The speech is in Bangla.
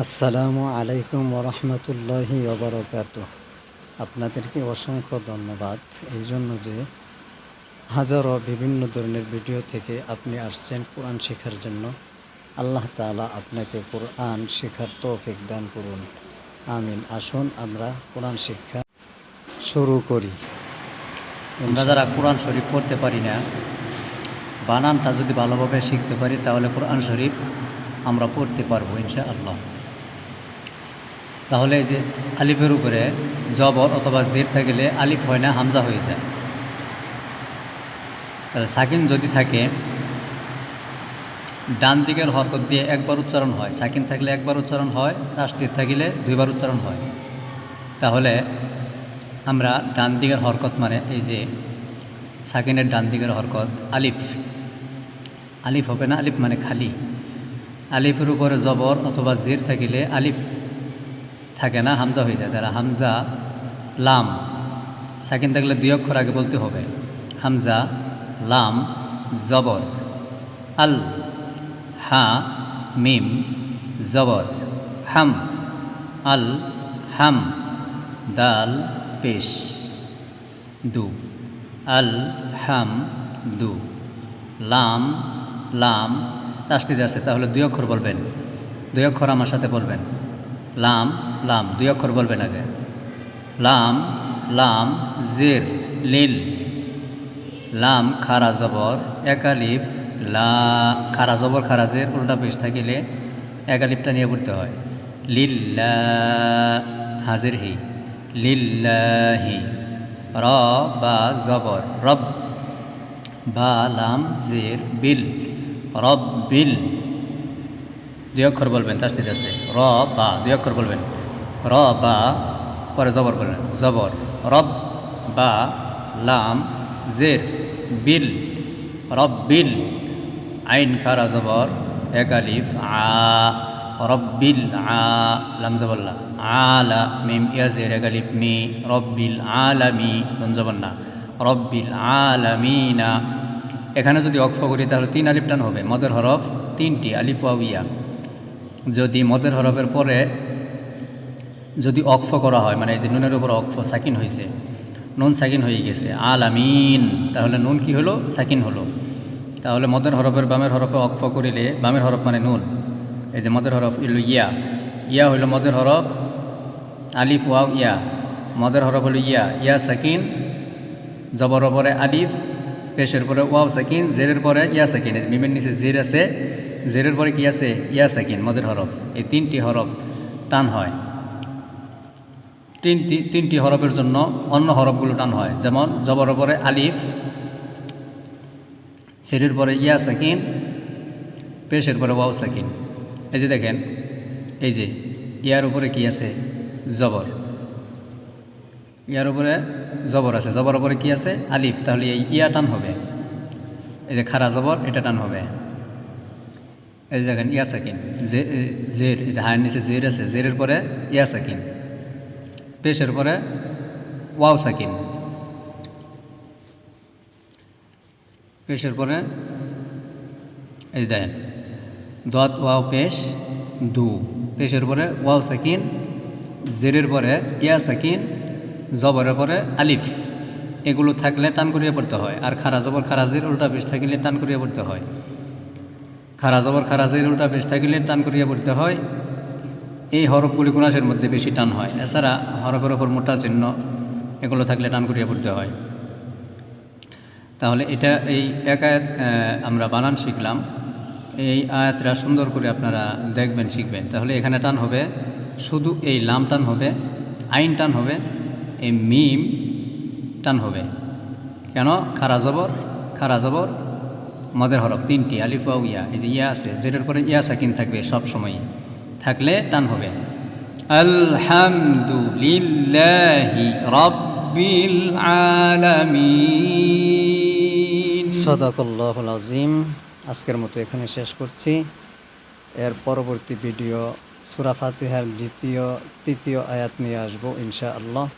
আসসালামু আলাইকুম ওরহমতুল্লাহি ওবরাকাতুহ। আপনাদেরকে অসংখ্য ধন্যবাদ এই জন্য যে হাজারো বিভিন্ন ধরনের ভিডিও থেকে আপনি আসছেন কোরআন শেখার জন্য। আল্লাহ তাআলা আপনাকে কোরআন শেখার তৌফিক দান করুন, আমিন। আসুন আমরা কোরআন শিক্ষা শুরু করি। আমরা যারা কোরআন শরীফ পড়তে পারি না, বানানটা যদি ভালোভাবে শিখতে পারি তাহলে কোরআন শরীফ আমরা পড়তে পারবো ইনশাআল্লাহ। তাহলে যে আলিফের উপরে জবর অথবা জের থাকলে আলিফ হয় না, হামজা হয়ে যায়। তাহলে সাকিন যদি থাকে ডান দিকের হরকত দিয়ে একবার উচ্চারণ হয়, সাকিন থাকলে একবার উচ্চারণ হয়, তাসদীদ থাকলে দুইবার উচ্চারণ হয়। তাহলে আমরা ডান দিকের হরকত মানে এই যে সাকিনের ডান দিকের হরকত আলিফ, আলিফ হবে না, আলিফ মানে খালি। আলিফের উপরে জবর অথবা জের থাকিলে আলিফ থাকে না, হামজা হয়ে যায়। তারা হামজা লাম, সাকিন থাকলে দুই অক্ষর আগে বলতে হবে। হামজা লাম জবর আল, হা মিম জবর হাম, আল হাম দাল পেশ দু, আল হাম দু, লাম লাম তাসদীদ আছে, তাহলে দুই অক্ষর বলবেন। দুই অক্ষর আমার সাথে বলবেন। লাম লাম দুই অক্ষর বলবেন আগে। লাম লাম জের লিল, লাম খারা জবর এক আলিফ লা, খারা জবর খারা জের উল্টা পেশ থাকিলে এক আলিফটা নিয়ে পড়তে হয়। লিল্লা হাজির হি, লিল্লাহি। র বা জবর রব, বা লাম জের বিল, রব বিল দুই অক্ষর বলবেন, তাসদীদ আছে। র বা দুই অক্ষর বলবেন। র বা পরে জবর বলবেন, জবর রব বা লাম জের বিল, রব বিল। আইন খারা জবর এক আলিফ আ, রব্বিল আ লাম জবল্লা, আলা মিম ইয়াজের এক আলিফ মি, রব্বিল আলামি নুন জবন্না, রব্বিল আলামিনা। এখানে যদি অক্ফ করি তাহলে তিন আলিফ টান হবে। মদের হরফ তিনটি, আলিফ ওয়াও ইয়া। যদি মদের হরফের পরে যদি অক্ফ করা হয়, মানে এই যে নুনের উপর অক্ফ সাকিন হয়েছে, নুন সাকিন হয়ে গেছে আলামিন, তাহলে নুন কি হলো? সাকিন হলো। তাহলে মদের হরফের বামের হরফে অক্ফ করিলে, বামের হরফ মানে নুন, এই যে মদের হরফ হলো ইয়া, ইয়া হইল মদের হরফ, আলিফ ওয়াও ইয়া, মদের হরফ হলো ইয়া, ইয়া সাকিন, জবর পরে আলিফ, পেশের পরে ওয়াও সাকিন, জেরের পরে ইয়া সাকিন, মিমের নিচে জের আছে, জেরের পরে কি আছে? ইয়া সাকিন, মদের হরফ। এই তিনটি হরফ টান হয়। তিনটি হরফের জন্য অন্য হরফগুলো টান হয়, যেমন জবর পরে আলিফ, জেরের পরে ইয়া সাকিন, পেশের পরে ওয়াও সাকিন। এই যে দেখেন, এই যে ইয়ার উপরে কি আছে? জবর, ইয়ার উপরে জবর আছে, জবর উপরে কি আছে? আলিফ, তাহলে এই ইয়া টান হবে। এই যে খারা জবর, এটা টান হবে। এই যে দেখেন ইয়া সাকিন, জের, এই যে হায়ের নিচে জের আছে, জেরের পরে ইয়া সাকিন, পেশের পরে ওয়াও সাকিন, পেশের পরে এই দেখেন দত ওয়াও পেশ দু, পেশের পরে ওয়াও সাকিন, জেরের পরে ইয়া সাকিন, জবরের পরে আলিফ। এগুলো থাকলে টান করিয়ে পড়তে হয়। আর খারা জবর খারা জের উল্টা পেশ থাকলে টান করিয়ে পড়তে হয়। খারা জবর খারা জের উল্টা পেশ থাকলে টান করিয়ে পড়তে হয়। এই হরফগুলি কোনাশের মধ্যে বেশি টান হয়। এছাড়া হরফের ওপর মোটা চিহ্ন এগুলো থাকলে টান করিয়ে পড়তে হয়। তাহলে এটা এই এক আয়াত আমরা বানান শিখলাম। এই আয়াতটা সুন্দর করে আপনারা দেখবেন, শিখবেন। তাহলে এখানে টান হবে, শুধু এই লাম টান হবে, আইন টান হবে, এই মিম টান হবে। কেন? খারা জবর মদের হরফ তিনটি, আলিফ ওয়াও ইয়া। এই যে ইয়া আছে, জেরের পরে ইয়া সাকিন থাকবে সব সময়, থাকলে টান হবে। আলহামদুলিল্লাহি রাব্বিল আলামিন। সাদাকাল্লাহুল আযীম। আজকের মতো এখানে শেষ করছি। এর পরবর্তী ভিডিও সূরা ফাতিহার তৃতীয় আয়াত নিয়ে আসবো ইনশাআল্লাহ।